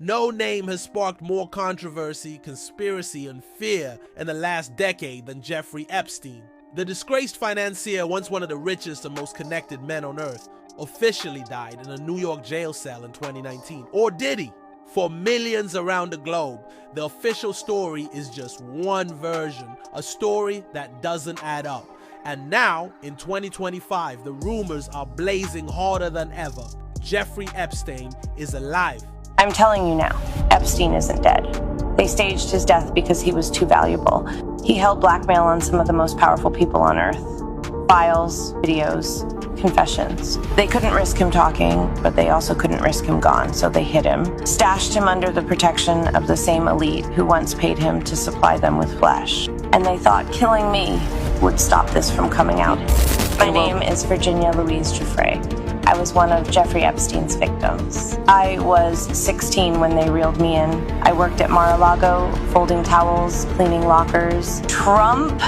No name has sparked more controversy, conspiracy, and fear in the last decade than Jeffrey Epstein. The disgraced financier, once one of the richest and most connected men on earth, officially died in a New York jail cell in 2019. Or did he? For millions around the globe, the official story is just one version, a story that doesn't add up. And now, in 2025, the rumors are blazing harder than ever. Jeffrey Epstein is alive. I'm telling you now, Epstein isn't dead. They staged his death because he was too valuable. He held blackmail on some of the most powerful people on earth. Files, videos, confessions. They couldn't risk him talking, but they also couldn't risk him gone, so they hid him, stashed him under the protection of the same elite who once paid him to supply them with flesh. And they thought killing me would stop this from coming out. My name is Virginia Louise Jeffrey. I was one of Jeffrey Epstein's victims. I was 16 when they reeled me in. I worked at Mar-a-Lago, folding towels, cleaning lockers. Trump,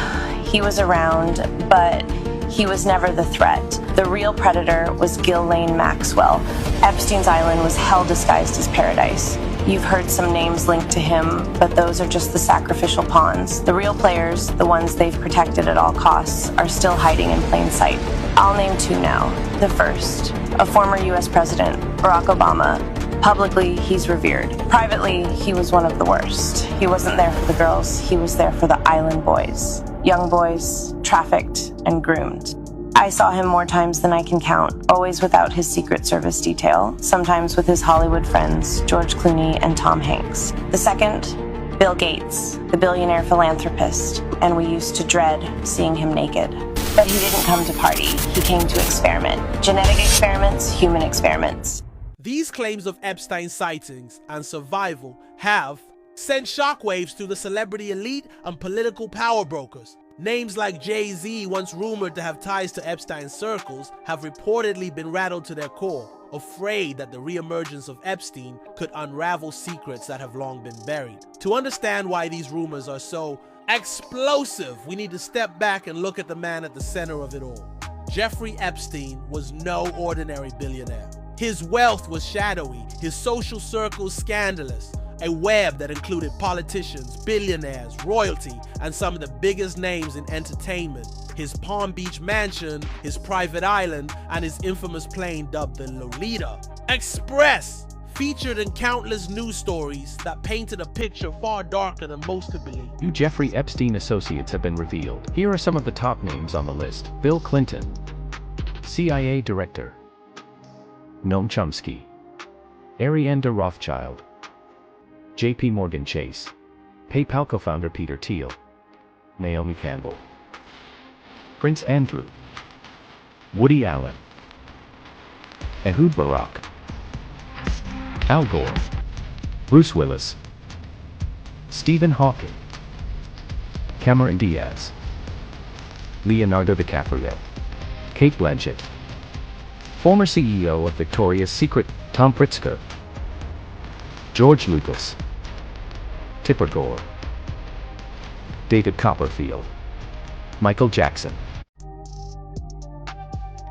he was around, but he was never the threat. The real predator was Ghislaine Maxwell. Epstein's island was hell disguised as paradise. You've heard some names linked to him, but those are just the sacrificial pawns. The real players, the ones they've protected at all costs, are still hiding in plain sight. I'll name two now. The first, a former US president, Barack Obama. Publicly, he's revered. Privately, he was one of the worst. He wasn't there for the girls, he was there for the island boys. Young boys, trafficked and groomed. I saw him more times than I can count, always without his Secret Service detail, sometimes with his Hollywood friends, George Clooney and Tom Hanks. The second, Bill Gates, the billionaire philanthropist, and we used to dread seeing him naked. But he didn't come to party, he came to experiment. Genetic experiments, human experiments. These claims of Epstein's sightings and survival have sent shockwaves through the celebrity elite and political power brokers. Names like Jay-Z, once rumored to have ties to Epstein's circles, have reportedly been rattled to their core, afraid that the reemergence of Epstein could unravel secrets that have long been buried. To understand why these rumors are so explosive, we need to step back and look at the man at the center of it all. Jeffrey Epstein was no ordinary billionaire. His wealth was shadowy, his social circles scandalous, a web that included politicians, billionaires, royalty, and some of the biggest names in entertainment. His Palm Beach mansion, his private island, and his infamous plane dubbed the Lolita Express, featured in countless news stories that painted a picture far darker than most could believe. New Jeffrey Epstein associates have been revealed. Here are some of the top names on the list. Bill Clinton, CIA Director. Noam Chomsky, Ariane de Rothschild, JP Morgan Chase, PayPal co-founder Peter Thiel, Naomi Campbell, Prince Andrew, Woody Allen, Ehud Barak, Al Gore, Bruce Willis, Stephen Hawking, Cameron Diaz, Leonardo DiCaprio, Kate Blanchett, former CEO of Victoria's Secret, Tom Pritzker, George Lucas, Tipper Gore, David Copperfield, Michael Jackson.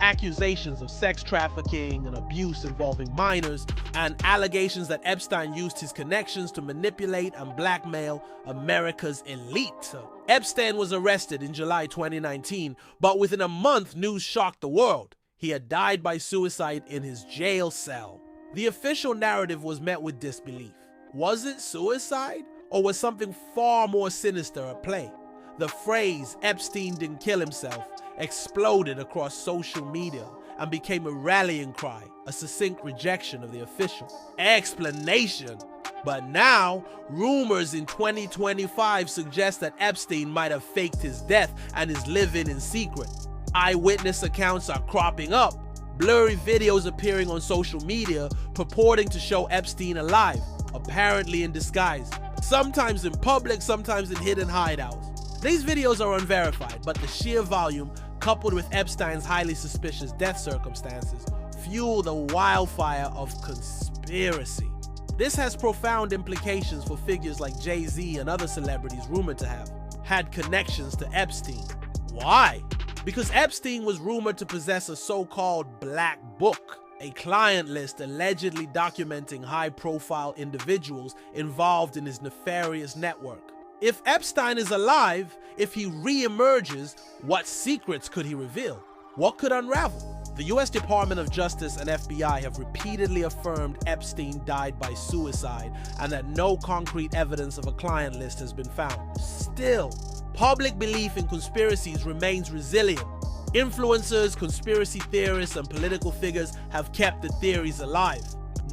Accusations of sex trafficking and abuse involving minors, and allegations that Epstein used his connections to manipulate and blackmail America's elite. Epstein was arrested in July 2019, but within a month, news shocked the world. He had died by suicide in his jail cell. The official narrative was met with disbelief. Was it suicide, or was something far more sinister at play? The phrase "Epstein didn't kill himself" exploded across social media and became a rallying cry, a succinct rejection of the official explanation. But now, rumors in 2025 suggest that Epstein might have faked his death and is living in secret. Eyewitness accounts are cropping up, blurry videos appearing on social media purporting to show Epstein alive, apparently in disguise, sometimes in public, sometimes in hidden hideouts. These videos are unverified, but the sheer volume, coupled with Epstein's highly suspicious death circumstances, fuel the wildfire of conspiracy. This has profound implications for figures like Jay-Z and other celebrities rumored to have had connections to Epstein. Why? Because Epstein was rumored to possess a so-called black book. a client list allegedly documenting high-profile individuals involved in his nefarious network. If Epstein is alive, if he re-emerges, what secrets could he reveal? What could unravel? The US Department of Justice and FBI have repeatedly affirmed Epstein died by suicide and that no concrete evidence of a client list has been found. Still, public belief in conspiracies remains resilient. Influencers, conspiracy theorists, and political figures have kept the theories alive.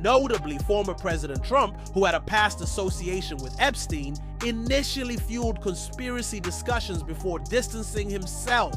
Notably, former President Trump, who had a past association with Epstein, initially fueled conspiracy discussions before distancing himself.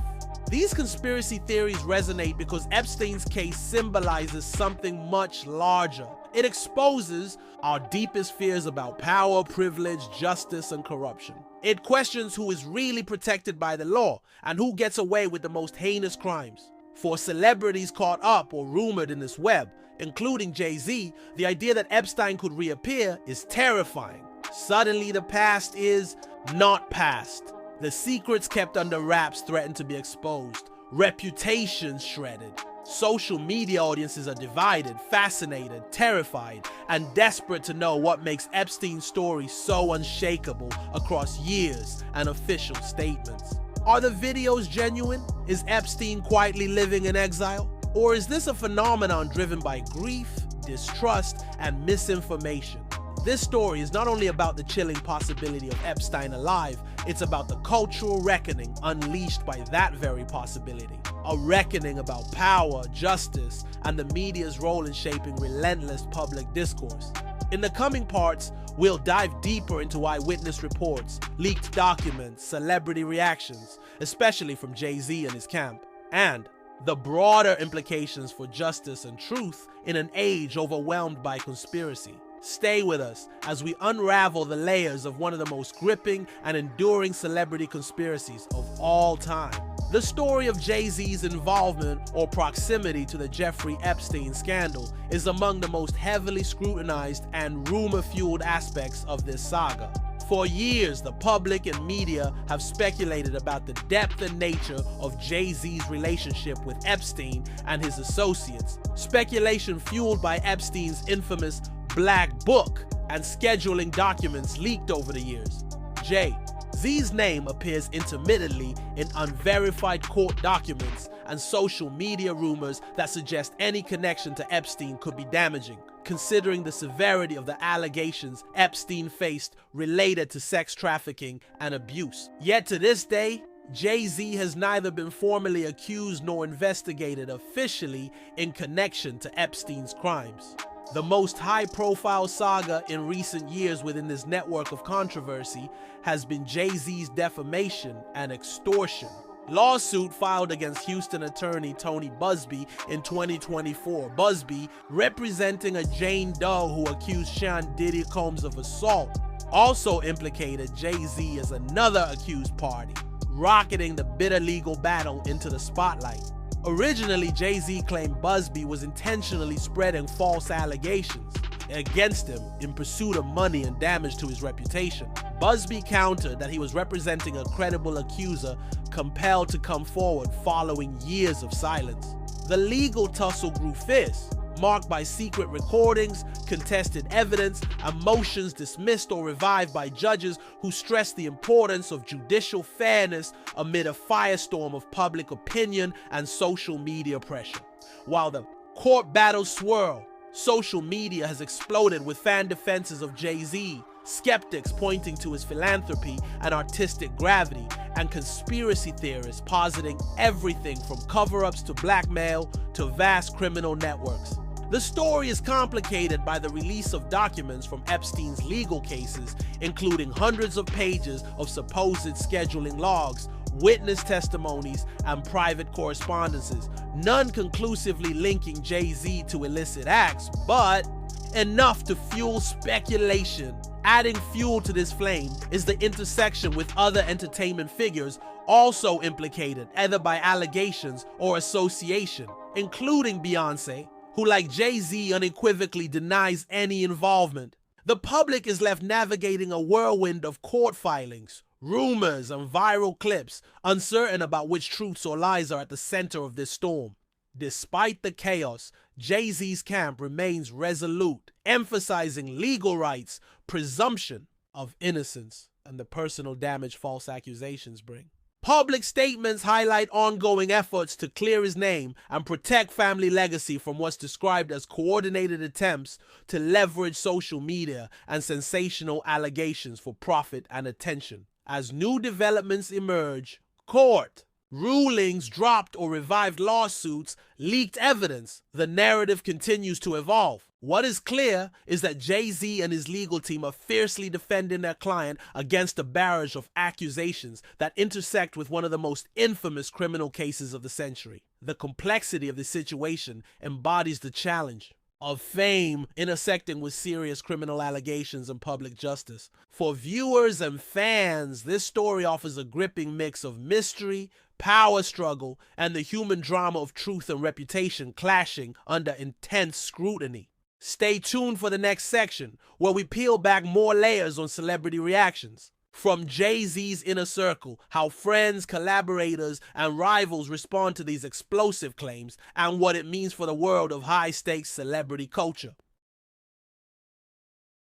These conspiracy theories resonate because Epstein's case symbolizes something much larger. It exposes our deepest fears about power, privilege, justice, and corruption. It questions who is really protected by the law and who gets away with the most heinous crimes. For celebrities caught up or rumored in this web, including Jay-Z, the idea that Epstein could reappear is terrifying. Suddenly, the past is not past. The secrets kept under wraps threaten to be exposed, reputations shredded. Social media audiences are divided, fascinated, terrified, and desperate to know what makes Epstein's story so unshakable across years and official statements. Are the videos genuine? Is Epstein quietly living in exile? Or is this a phenomenon driven by grief, distrust, and misinformation? This story is not only about the chilling possibility of Epstein alive, it's about the cultural reckoning unleashed by that very possibility. A reckoning about power, justice, and the media's role in shaping relentless public discourse. In the coming parts, we'll dive deeper into eyewitness reports, leaked documents, celebrity reactions, especially from Jay-Z and his camp, and the broader implications for justice and truth in an age overwhelmed by conspiracy. Stay with us as we unravel the layers of one of the most gripping and enduring celebrity conspiracies of all time. The story of Jay-Z's involvement or proximity to the Jeffry Epstein scandal is among the most heavily scrutinized and rumor-fueled aspects of this saga. For years, the public and media have speculated about the depth and nature of Jay-Z's relationship with Epstein and his associates, speculation fueled by Epstein's infamous Black Book and scheduling documents leaked over the years. Jay-Z's name appears intermittently in unverified court documents and social media rumors that suggest any connection to Epstein could be damaging, considering the severity of the allegations Epstein faced related to sex trafficking and abuse. Yet to this day, Jay-Z has neither been formally accused nor investigated officially in connection to Epstein's crimes. The most high-profile saga in recent years within this network of controversy has been Jay-Z's defamation and extortion lawsuit filed against Houston attorney Tony Buzbee in 2024. Buzbee, representing a Jane Doe who accused Sean Diddy Combs of assault, also implicated Jay-Z as another accused party, rocketing the bitter legal battle into the spotlight. Originally, Jay-Z claimed Buzbee was intentionally spreading false allegations against him in pursuit of money and damage to his reputation. Buzbee countered that he was representing a credible accuser compelled to come forward following years of silence. The legal tussle grew fierce, marked by secret recordings, contested evidence, and motions dismissed or revived by judges who stressed the importance of judicial fairness amid a firestorm of public opinion and social media pressure. While the court battles swirl, social media has exploded with fan defenses of Jay-Z, skeptics pointing to his philanthropy and artistic gravity, and conspiracy theorists positing everything from cover-ups to blackmail to vast criminal networks. The story is complicated by the release of documents from Epstein's legal cases, including hundreds of pages of supposed scheduling logs, witness testimonies, and private correspondences, none conclusively linking Jay-Z to illicit acts, but enough to fuel speculation. Adding fuel to this flame is the intersection with other entertainment figures also implicated either by allegations or association, including Beyonce, who, like Jay-Z, unequivocally denies any involvement. The public is left navigating a whirlwind of court filings, rumors, and viral clips, uncertain about which truths or lies are at the center of this storm. Despite the chaos, Jay-Z's camp remains resolute, emphasizing legal rights, presumption of innocence, and the personal damage false accusations bring. Public statements highlight ongoing efforts to clear his name and protect family legacy from what's described as coordinated attempts to leverage social media and sensational allegations for profit and attention. As new developments emerge, court rulings, dropped or revived lawsuits, leaked evidence, the narrative continues to evolve. What is clear is that Jay-Z and his legal team are fiercely defending their client against a barrage of accusations that intersect with one of the most infamous criminal cases of the century. The complexity of the situation embodies the challenge of fame intersecting with serious criminal allegations and public justice. For viewers and fans, this story offers a gripping mix of mystery, power struggle, and the human drama of truth and reputation clashing under intense scrutiny. Stay tuned for the next section, where we peel back more layers on celebrity reactions. From Jay-Z's inner circle, how friends, collaborators, and rivals respond to these explosive claims, and what it means for the world of high-stakes celebrity culture.